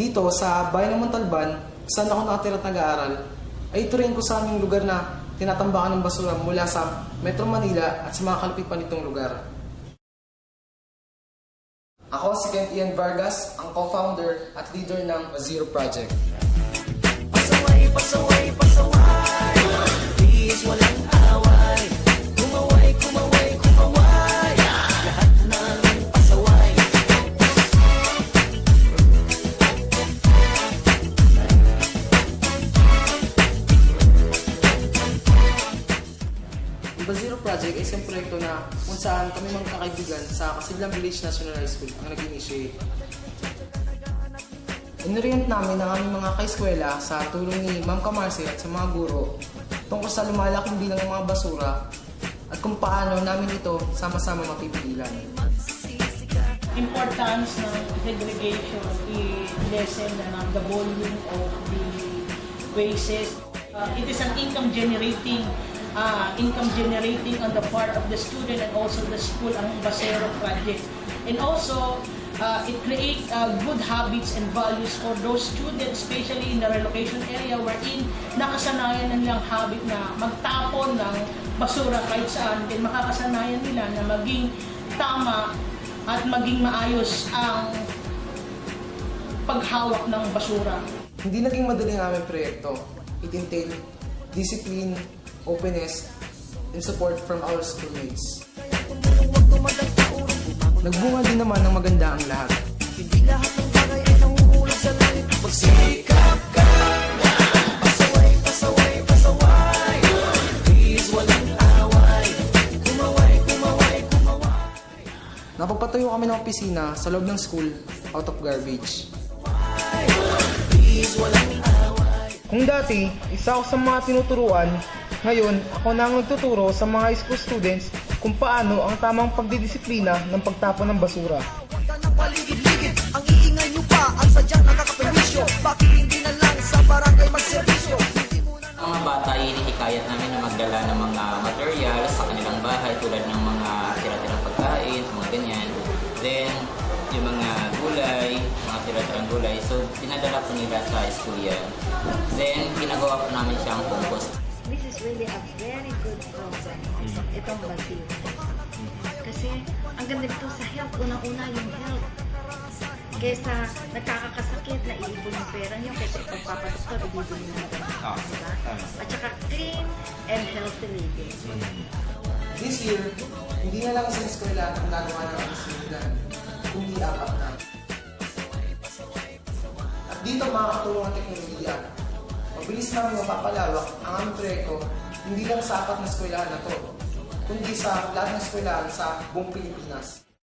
Dito sa bayan ng Montalban, saan ako nakatira at nag-aaral, ay ito rin ko sa aming lugar na tinatambakan ng basura mula sa Metro Manila at sa mga kalapit pa nitong lugar. Ako si Kent Ian Vargas, ang co-founder at leader ng Zero Project. Pasaway, pasaway, pasaway, please walang away. Kumaway, kumaway, kumaway, lahat namin pasaway. Ang Zero Project ay isang proyekto na kung saan kami mga kakaibigan sa Casillan Village National High School ang nag-initiate. Inoriент namin ang aming mga kaeskwela sa tulong ni Ma'am Camarce at sa mga guro tungkol sa lumalaking bilang ng mga basura at kung paano namin ito sama-sama mapipigilan. Importance ng segregation i-lessen the volume of the wastes. It is an income generating on the part of the student and also the school ang Zero Project. And also, it creates good habits and values for those students, especially in the relocation area wherein nakasanayan na nilang habit na magtapon ng basura kahit saan. Then makakasanayan nila na maging tama at maging maayos ang paghawak ng basura. Hindi naging madali ang aming proyekto. It entailed discipline, openness, and support from our schoolmates. Nagbunga din naman ng maganda ang lahat. Hindi lahat ng bagay ay nanguhulog sa langit. Magsikap ka, pasaway, pasaway, pasaway, please walang away. Kumaway, kumaway, kumaway. Napagpatayo kami ng opisina sa loob ng school out of garbage. Please walang away. Kung dati, isa ako sa mga tinuturuan, ngayon ako na ang nagtuturo sa mga high school students kung paano ang tamang pagdidisiplina ng pagtapon ng basura. Pagka ng paligid-ligid, ang iingay nyo pa, ang sadyang nakakapermisyo. Bakit hindi na lang sa barangay magservisyo? Ang mga bata, hinihikayat namin na magdala ng mga materials sa kanilang bahay tulad ng mga tira-tirang pagkain, mga ganyan. Then, yung mga gulay, mga tira-tirang gulay. So, pinadala po nila sa school yan. Then, ginagawa po namin siyang compost. This is really a very good program, itong Zero. Kasi ang ganda dito sa health, unang-una yung health. Kesa nagkakasakit na iibon yung pera nyo, kesa ipagpapadoktor, ibibili nyo natin. Diba? At saka clean and healthy living. This year, hindi na lang sa eskwela ang nagawa ng kasillan, kundi apat na. At dito makakatulong ang teknolohiya. Mabilis namin mapapalawak ang aming proyekto hindi lang sa apat na eskwelahan na to, kundi sa lahat ng eskwelahan sa buong Pilipinas.